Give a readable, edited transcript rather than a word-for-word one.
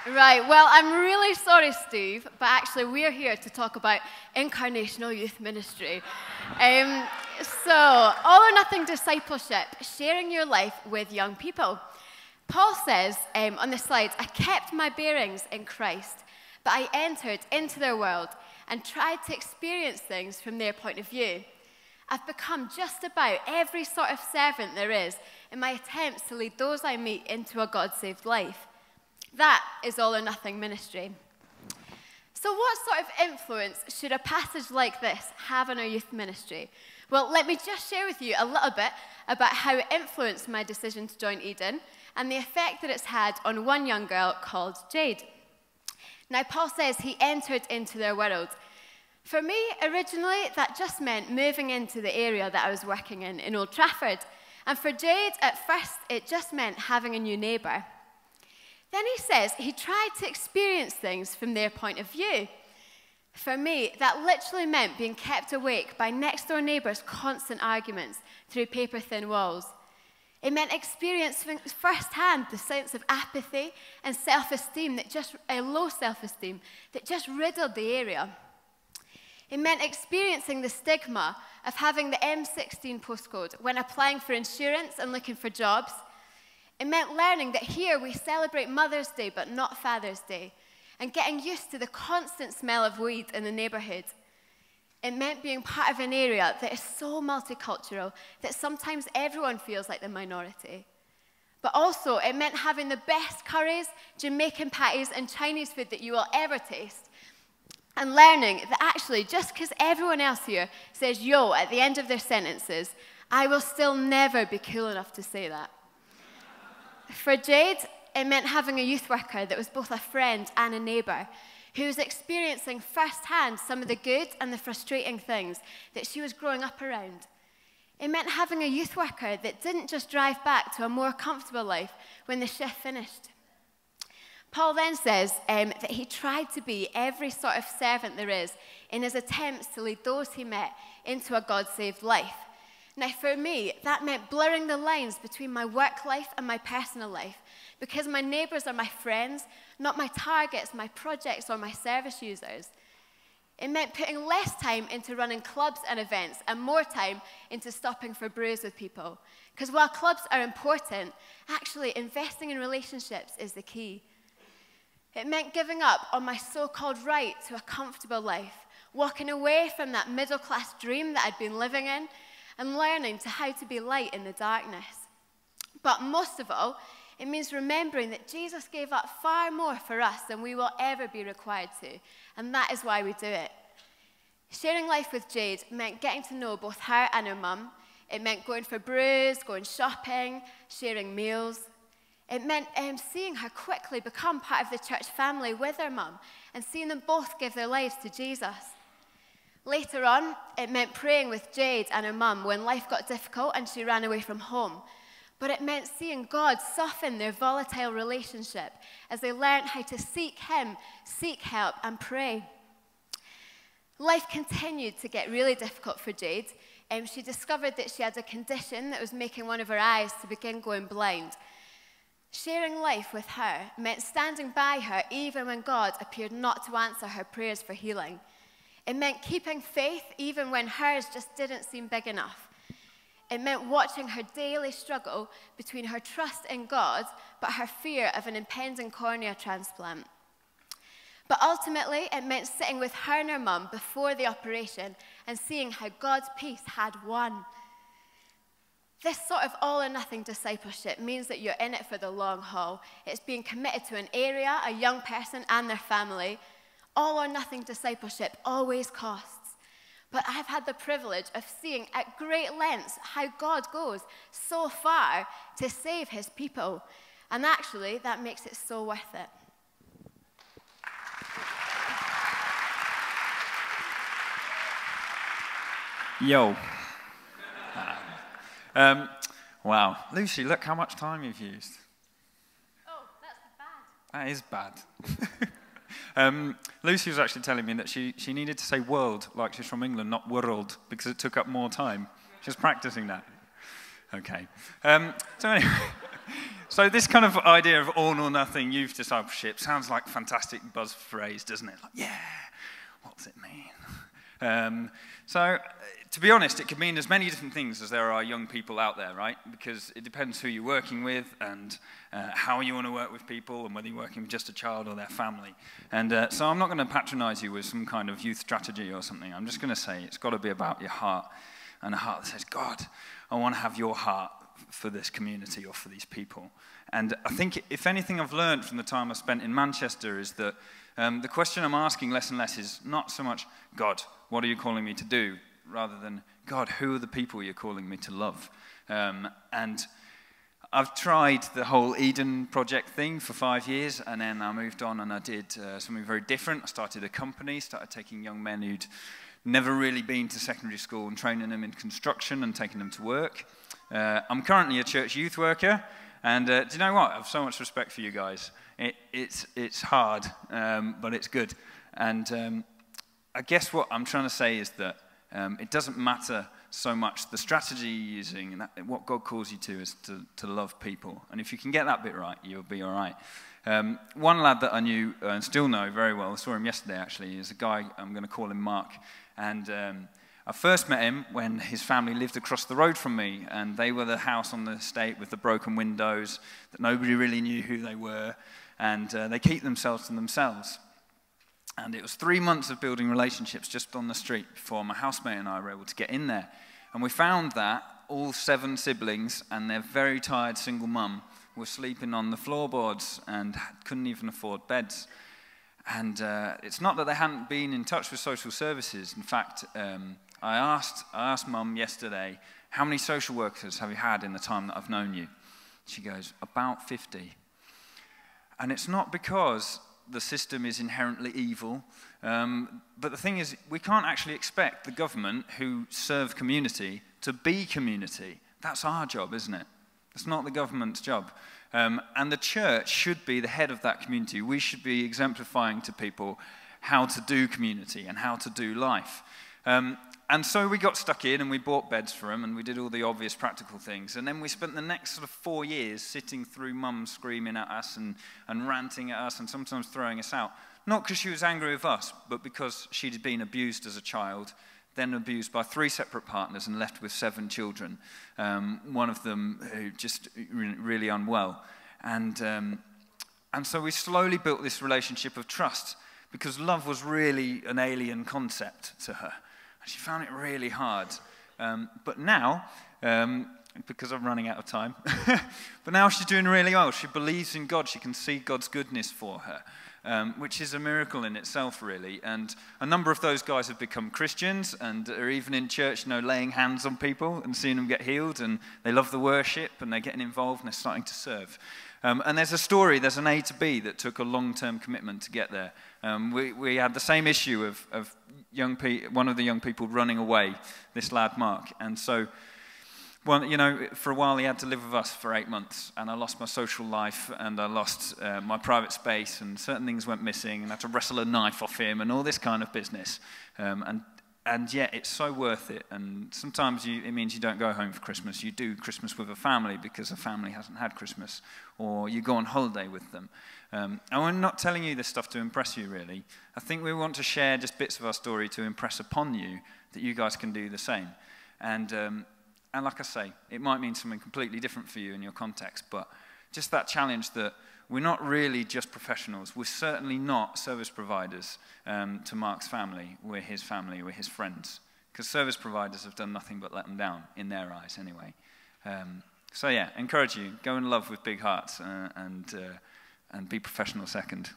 Right, well, I'm really sorry, Steve, but actually we're here to talk about incarnational youth ministry. So, all or nothing discipleship, sharing your life with young people. Paul says on the slides, I kept my bearings in Christ, but I entered into their world and tried to experience things from their point of view. I've become just about every sort of servant there is in my attempts to lead those I meet into a God-saved life. That is all or nothing ministry. So what sort of influence should a passage like this have on our youth ministry? Well, let me just share with you a little bit about how it influenced my decision to join Eden and the effect that it's had on one young girl called Jade. Now, Paul says he entered into their world. For me, originally, that just meant moving into the area that I was working in Old Trafford. And for Jade, at first, it just meant having a new neighbour. Then he says he tried to experience things from their point of view. For me, that literally meant being kept awake by next-door neighbours' constant arguments through paper-thin walls. It meant experiencing firsthand the sense of apathy and self-esteem low self-esteem that just riddled the area. It meant experiencing the stigma of having the M16 postcode when applying for insurance and looking for jobs. It meant learning that here we celebrate Mother's Day but not Father's Day, and getting used to the constant smell of weed in the neighbourhood. It meant being part of an area that is so multicultural that sometimes everyone feels like the minority. But also, it meant having the best curries, Jamaican patties, and Chinese food that you will ever taste. And learning that actually, just because everyone else here says yo at the end of their sentences, I will still never be cool enough to say that. For Jade, it meant having a youth worker that was both a friend and a neighbour, who was experiencing firsthand some of the good and the frustrating things that she was growing up around. It meant having a youth worker that didn't just drive back to a more comfortable life when the shift finished. Paul then says that he tried to be every sort of servant there is in his attempts to lead those he met into a God-saved life. Now, for me, that meant blurring the lines between my work life and my personal life, because my neighbours are my friends, not my targets, my projects, or my service users. It meant putting less time into running clubs and events and more time into stopping for brews with people. Because while clubs are important, actually investing in relationships is the key. It meant giving up on my so-called right to a comfortable life, walking away from that middle-class dream that I'd been living in, and learning how to be light in the darkness. But most of all, it means remembering that Jesus gave up far more for us than we will ever be required to, and that is why we do it. Sharing life with Jade meant getting to know both her and her mum. It meant going for brews, going shopping, sharing meals. It meant seeing her quickly become part of the church family with her mum and seeing them both give their lives to Jesus. Later on, it meant praying with Jade and her mum when life got difficult and she ran away from home. But it meant seeing God soften their volatile relationship as they learned how to seek Him, seek help, and pray. Life continued to get really difficult for Jade. She discovered that she had a condition that was making one of her eyes to begin going blind. Sharing life with her meant standing by her even when God appeared not to answer her prayers for healing. It meant keeping faith even when hers just didn't seem big enough. It meant watching her daily struggle between her trust in God but her fear of an impending cornea transplant. But ultimately, it meant sitting with her and her mum before the operation and seeing how God's peace had won. This sort of all-or-nothing discipleship means that you're in it for the long haul. It's being committed to an area, a young person, and their family. All-or-nothing discipleship always costs. But I've had the privilege of seeing at great lengths how God goes so far to save His people. And actually, that makes it so worth it. Yo. Wow. Lucy, look how much time you've used. Oh, that's bad. That is bad. Lucy was actually telling me that she needed to say world like she's from England, not world, because it took up more time. She's practicing that. Okay. So anyway, So this kind of idea of all or nothing youth discipleship sounds like a fantastic buzz phrase, doesn't it? Like, yeah, what does it mean? To be honest, it could mean as many different things as there are young people out there, right? Because it depends who you're working with and how you want to work with people and whether you're working with just a child or their family. And so I'm not going to patronize you with some kind of youth strategy or something. I'm just going to say it's got to be about your heart, and a heart that says, God, I want to have your heart for this community or for these people. And I think if anything I've learned from the time I spent in Manchester is that the question I'm asking less and less is not so much, God, what are you calling me to do? Rather than, God, who are the people you're calling me to love? And I've tried the whole Eden project thing for 5 years, and then I moved on and I did something very different. I started a company, started taking young men who'd never really been to secondary school and training them in construction and taking them to work. I'm currently a church youth worker, and do you know what? I have so much respect for you guys. It's hard, but it's good. And I guess what I'm trying to say is that it doesn't matter so much the strategy you're using, and what God calls you to is to love people. And if you can get that bit right, you'll be all right. One lad that I knew and still know very well, I saw him yesterday actually, is a guy, I'm going to call him Mark. And I first met him when his family lived across the road from me, and they were the house on the estate with the broken windows that nobody really knew who they were, and they keep themselves to themselves. And it was 3 months of building relationships just on the street before my housemate and I were able to get in there. And we found that all 7 siblings and their very tired single mum were sleeping on the floorboards and couldn't even afford beds. And it's not that they hadn't been in touch with social services. In fact, I asked Mum yesterday, how many social workers have you had in the time that I've known you? She goes, about 50. And it's not because the system is inherently evil, but the thing is, we can't actually expect the government who serve community to be community. That's our job, isn't it? It's not the government's job. And the church should be the head of that community. We should be exemplifying to people how to do community and how to do life. And so we got stuck in and we bought beds for them and we did all the obvious practical things. And then we spent the next sort of 4 years sitting through Mum screaming at us and ranting at us and sometimes throwing us out. Not because she was angry with us, but because she'd been abused as a child, then abused by 3 separate partners and left with 7 children. One of them who just really unwell. And so we slowly built this relationship of trust because love was really an alien concept to her. She found it really hard. But now, because I'm running out of time, but now she's doing really well. She believes in God. She can see God's goodness for her, which is a miracle in itself, really. And a number of those guys have become Christians and are even in church, laying hands on people and seeing them get healed. And they love the worship and they're getting involved and they're starting to serve. And there's an A to B that took a long-term commitment to get there. We had the same issue of one of the young people running away, this lad Mark. And so, for a while he had to live with us for 8 months. And I lost my social life and I lost my private space and certain things went missing and I had to wrestle a knife off him and all this kind of business. And yet it's so worth it. And sometimes it means you don't go home for Christmas. You do Christmas with a family because a family hasn't had Christmas. Or you go on holiday with them. And we're not telling you this stuff to impress you, really. I think we want to share just bits of our story to impress upon you that you guys can do the same. And like I say, it might mean something completely different for you in your context. But just that challenge that we're not really just professionals. We're certainly not service providers to Mark's family. We're his family. We're his friends. Because service providers have done nothing but let them down, in their eyes anyway. So yeah, encourage you. Go in love with big hearts and be professional second.